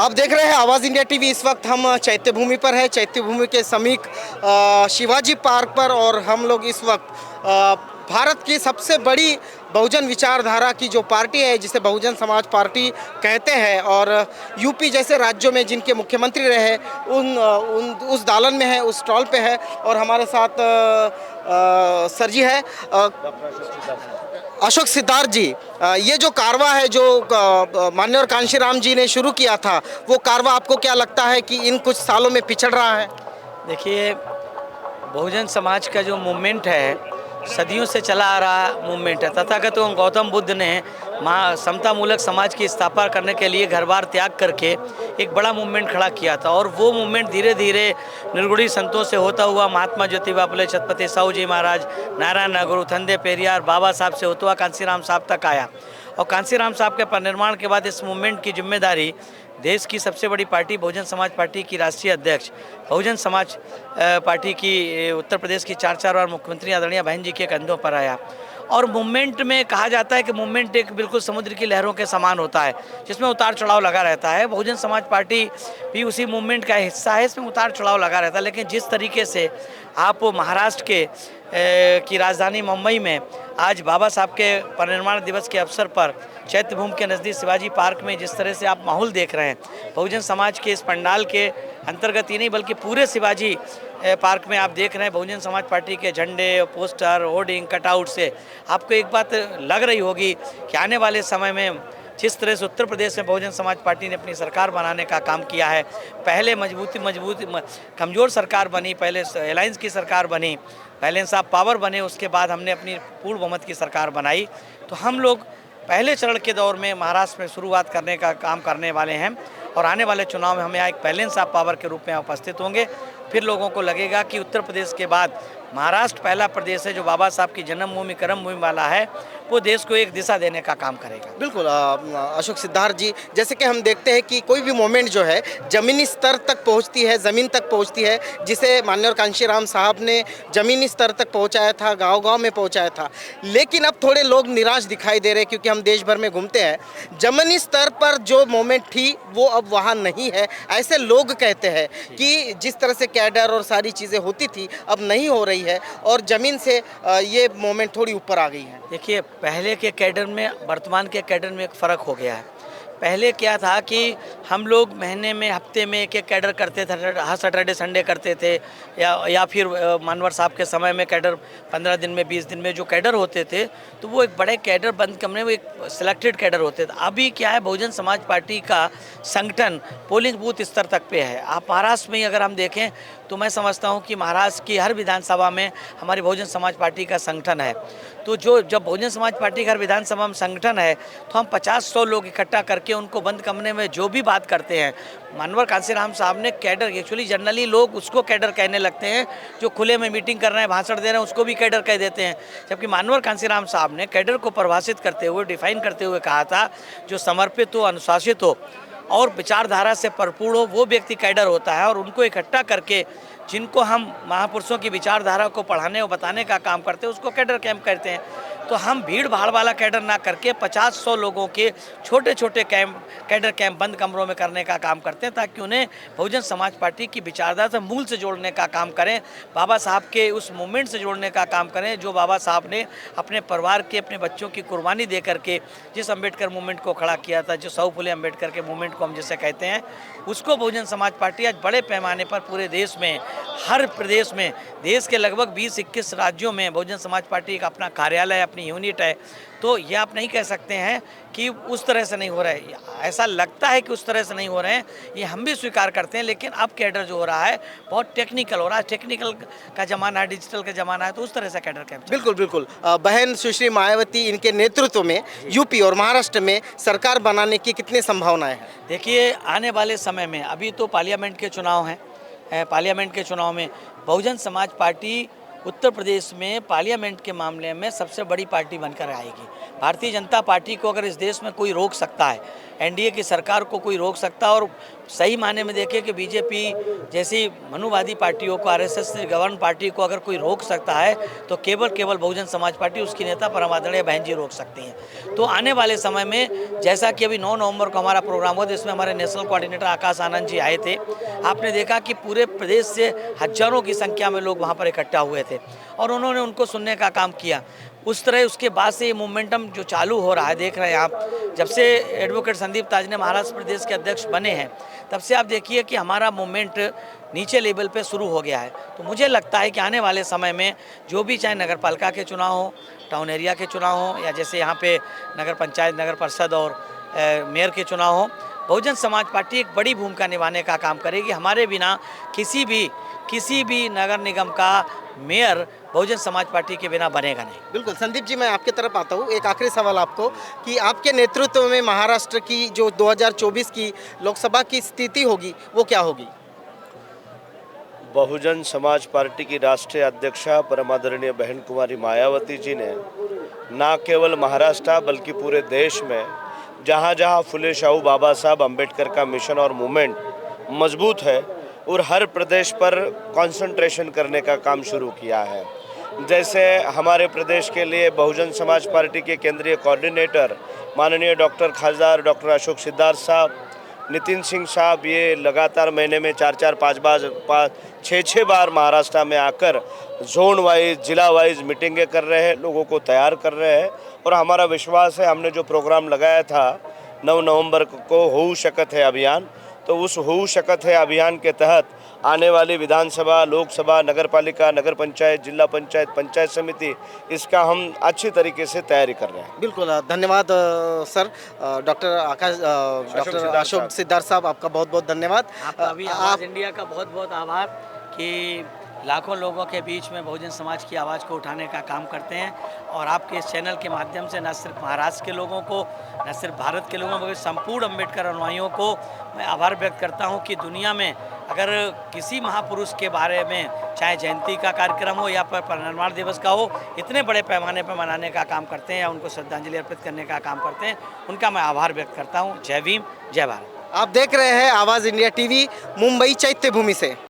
आप देख रहे हैं आवाज़ इंडिया टीवी। इस वक्त हम चैत्य भूमि पर है, चैत्य भूमि के समीप शिवाजी पार्क पर। और हम लोग इस वक्त भारत की सबसे बड़ी बहुजन विचारधारा की जो पार्टी है, जिसे बहुजन समाज पार्टी कहते हैं, और यूपी जैसे राज्यों में जिनके मुख्यमंत्री रहे उस दालन में है, उस स्टॉल पे है। और हमारे साथ सर जी है, अशोक सिद्धार्थ जी। ये जो कारवा है जो माननीय कांशीराम जी ने शुरू किया था, वो कारवा आपको क्या लगता है कि इन कुछ सालों में पिछड़ रहा है? देखिए, बहुजन समाज का जो मूवमेंट है, सदियों से चला आ रहा मूवमेंट है। तथागत गौतम बुद्ध ने समता मूलक समाज की स्थापना करने के लिए घर बार त्याग करके एक बड़ा मूवमेंट खड़ा किया था। और वो मूवमेंट धीरे धीरे निर्गुणी संतों से होता हुआ महात्मा ज्योतिबा फुले, छत्रपति साहू जी महाराज, नारायण गुरु, थंदे पेरियार, बाबा साहब से होता हुआ कांसीराम साहब तक आया। और कांसीराम साहब के परिनिर्वाण के बाद इस मूवमेंट की जिम्मेदारी देश की सबसे बड़ी पार्टी बहुजन समाज पार्टी की राष्ट्रीय अध्यक्ष, बहुजन समाज पार्टी की उत्तर प्रदेश की 4 बार मुख्यमंत्री आदरणीय बहन जी के कंधों पर आया। और मूवमेंट में कहा जाता है कि मूवमेंट एक बिल्कुल समुद्र की लहरों के समान होता है, जिसमें उतार चढ़ाव लगा रहता है। बहुजन समाज पार्टी भी उसी मूवमेंट का हिस्सा है, इसमें उतार चढ़ाव लगा रहता है। लेकिन जिस तरीके से आप महाराष्ट्र की राजधानी मुंबई में आज बाबा साहब के परिनिर्वाण दिवस के अवसर पर चैत्य भूमि के नज़दीक शिवाजी पार्क में जिस तरह से आप माहौल देख रहे हैं, बहुजन समाज के इस पंडाल के अंतर्गत ही नहीं बल्कि पूरे शिवाजी पार्क में आप देख रहे हैं बहुजन समाज पार्टी के झंडे, पोस्टर, होर्डिंग, कटआउट से आपको एक बात लग रही होगी कि आने वाले समय में जिस तरह से उत्तर प्रदेश में बहुजन समाज पार्टी ने अपनी सरकार बनाने का काम किया है, पहले कमज़ोर सरकार बनी, पहले अलायंस की सरकार बनी, बैलेंस ऑफ पावर बने, उसके बाद हमने अपनी पूर्ण बहुमत की सरकार बनाई। तो हम लोग पहले चरण के दौर में महाराष्ट्र में शुरुआत करने का काम करने वाले हैं और आने वाले चुनाव में हम यहाँ एक बैलेंस ऑफ पावर के रूप में उपस्थित होंगे। फिर लोगों को लगेगा कि उत्तर प्रदेश के बाद महाराष्ट्र पहला प्रदेश है जो बाबा साहब की जन्मभूमि कर्मभूमि वाला है, वो देश को एक दिशा देने का काम करेगा। बिल्कुल अशोक सिद्धार्थ जी, जैसे कि हम देखते हैं कि कोई भी मोमेंट जो है ज़मीनी स्तर तक पहुंचती है, ज़मीन तक पहुंचती है, जिसे माननीय कांशीराम साहब ने ज़मीनी स्तर तक पहुंचाया था, गांव-गांव में पहुंचाया था। लेकिन अब थोड़े लोग निराश दिखाई दे रहे हैं, क्योंकि हम देश भर में घूमते हैं, ज़मीनी स्तर पर जो मोमेंट थी वो अब वहाँ नहीं है। ऐसे लोग कहते हैं कि जिस तरह से कैडर और सारी चीज़ें होती थी अब नहीं हो रही है, और ज़मीन से ये मोमेंट थोड़ी ऊपर आ गई है। देखिए, पहले के कैडर में वर्तमान के कैडर में एक फ़र्क हो गया है। पहले क्या था कि हम लोग महीने में, हफ्ते में एक कैडर करते थे, हर सैटरडे संडे करते थे, या फिर मानवर साहब के समय में कैडर 15 दिन में, 20 दिन में जो कैडर होते थे, तो वो एक बड़े कैडर बंद कमरे में एक सिलेक्टेड कैडर होते थे। अभी क्या है, बहुजन समाज पार्टी का संगठन पोलिंग बूथ स्तर तक पे है। आप महाराष्ट्र में ही अगर हम देखें तो मैं समझता हूँ कि महाराष्ट्र की हर विधानसभा में हमारी बहुजन समाज पार्टी का संगठन है। तो जब बहुजन समाज पार्टी का हर विधानसभा में संगठन है, तो हम 50-100 लोग इकट्ठा करके उनको बंद कमरे में जो भी बात करते हैं, मानवर कांसीराम साहब ने कैडर, एक्चुअली जनरली लोग उसको कैडर कहने लगते हैं, जो खुले में मीटिंग कर रहे हैं, भाषण दे रहे हैं, उसको भी कैडर कह देते हैं। जबकि मानवर कांसीराम साहब ने कैडर को परिभाषित करते हुए, डिफाइन करते हुए कहा था, जो समर्पित हो, अनुशासित हो और विचारधारा से भरपूर हो, वो व्यक्ति कैडर होता है। और उनको इकट्ठा करके जिनको हम महापुरुषों की विचारधारा को पढ़ाने और बताने का काम करते हैं, उसको कैडर कैंप कहते हैं। तो हम भीड़ भाड़ वाला कैडर ना करके 50-100 लोगों के छोटे छोटे कैडर कैंप बंद कमरों में करने का काम करते हैं, ताकि उन्हें बहुजन समाज पार्टी की विचारधारा से मूल से जोड़ने का काम करें, बाबा साहब के उस मूवमेंट से जोड़ने का काम करें जो बाबा साहब ने अपने परिवार के, अपने बच्चों की कुर्बानी दे करके जिस अम्बेडकर मूवमेंट को खड़ा किया था, जो साहू फुले अम्बेडकर के मूवमेंट को हम जिसे कहते हैं, उसको बहुजन समाज पार्टी आज बड़े पैमाने पर पूरे देश में, हर प्रदेश में, देश के लगभग 20-21 राज्यों में बहुजन समाज पार्टी का अपना कार्यालय, अपनी यूनिट है। तो ये आप नहीं कह सकते हैं कि उस तरह से नहीं हो रहा है। ऐसा लगता है कि उस तरह से नहीं हो रहे हैं, ये हम भी स्वीकार करते हैं। लेकिन अब कैडर जो हो रहा है बहुत टेक्निकल हो रहा है, टेक्निकल का ज़माना है, डिजिटल का ज़माना है, तो उस तरह से कैडर कैंप। बिल्कुल बिल्कुल। बहन सुश्री मायावती, इनके नेतृत्व में यूपी और महाराष्ट्र में सरकार बनाने की कितनी संभावनाएं हैं? देखिए, आने वाले समय में, अभी तो पार्लियामेंट के चुनाव हैं, पार्लियामेंट के चुनाव में बहुजन समाज पार्टी उत्तर प्रदेश में पार्लियामेंट के मामले में सबसे बड़ी पार्टी बनकर आएगी। भारतीय जनता पार्टी को अगर इस देश में कोई रोक सकता है, एनडीए की सरकार को कोई रोक सकता है, और सही मायने में देखें कि बीजेपी जैसी मनुवादी पार्टियों को, आरएसएस से गवर्न पार्टी को अगर कोई रोक सकता है तो केवल बहुजन समाज पार्टी, उसकी नेता परम आदरणीय बहन जी रोक सकती हैं। तो आने वाले समय में, जैसा कि अभी 9 नवंबर को हमारा प्रोग्राम हुआ, जिसमें हमारे नेशनल कोऑर्डिनेटर आकाश आनंद जी आए थे, आपने देखा कि पूरे प्रदेश से हजारों की संख्या में लोग वहाँ पर इकट्ठा हुए थे और उन्होंने उनको सुनने का काम किया। उस तरह उसके बाद से ये मोमेंटम जो चालू हो रहा है, देख रहे हैं आप, जब से एडवोकेट संदीप ताज ने महाराष्ट्र प्रदेश के अध्यक्ष बने हैं, तब से आप देखिए कि हमारा मूवमेंट नीचे लेवल पे शुरू हो गया है। तो मुझे लगता है कि आने वाले समय में जो भी, चाहे नगर पालिका के चुनाव हो, टाउन एरिया के चुनाव हो, या जैसे यहाँ पे नगर पंचायत, नगर परिषद और मेयर के चुनाव हो, बहुजन समाज पार्टी एक बड़ी भूमिका निभाने का काम करेगी। हमारे बिना किसी भी नगर निगम का मेयर बहुजन समाज पार्टी के बिना बनेगा नहीं। बिल्कुल। संदीप जी, मैं आपकी तरफ आता हूँ। एक आखिरी सवाल आपको, कि आपके नेतृत्व में महाराष्ट्र की जो 2024 की लोकसभा की स्थिति होगी वो क्या होगी? बहुजन समाज पार्टी की राष्ट्रीय अध्यक्षा परम आदरणीय बहन कुमारी मायावती जी ने न केवल महाराष्ट्र बल्कि पूरे देश में जहाँ जहाँ फुले शाहू बाबा साहब अम्बेडकर का मिशन और मूवमेंट मजबूत है, और हर प्रदेश पर कंसंट्रेशन करने का काम शुरू किया है। जैसे हमारे प्रदेश के लिए बहुजन समाज पार्टी के केंद्रीय कोऑर्डिनेटर माननीय डॉक्टर खासदार डॉक्टर अशोक सिद्धार्थ साहब, नितिन सिंह साहब, ये लगातार महीने में 4-4, 5-6 बार महाराष्ट्र में आकर जोन वाइज, जिला वाइज मीटिंगें कर रहे हैं, लोगों को तैयार कर रहे हैं। और हमारा विश्वास है, हमने जो प्रोग्राम लगाया था 9 नवंबर को होऊ शकत है अभियान, तो उस होऊ शकत है अभियान के तहत आने वाली विधानसभा, लोकसभा, नगर पालिका, नगर पंचायत, जिला पंचायत, पंचायत समिति, इसका हम अच्छी तरीके से तैयारी कर रहे हैं। बिल्कुल, धन्यवाद सर। डॉक्टर अशोक सिद्धार्थ साहब, आपका बहुत बहुत धन्यवाद। आपका भी आवाज़ इंडिया का बहुत बहुत आभार कि लाखों लोगों के बीच में बहुजन समाज की आवाज़ को उठाने का काम करते हैं, और आपके इस चैनल के माध्यम से न सिर्फ महाराष्ट्र के लोगों को, न सिर्फ भारत के लोगों को, बल्कि संपूर्ण अम्बेडकर अनुयायियों को मैं आभार व्यक्त करता हूं कि दुनिया में अगर किसी महापुरुष के बारे में, चाहे जयंती का कार्यक्रम हो या परिनिर्वाण दिवस का हो, इतने बड़े पैमाने पर मनाने का काम करते हैं या उनको श्रद्धांजलि अर्पित करने का काम करते हैं, उनका मैं आभार व्यक्त करता हूँ। जय भीम, जय भारत। आप देख रहे हैं आवाज़ इंडिया टीवी, मुंबई चैत्य भूमि से।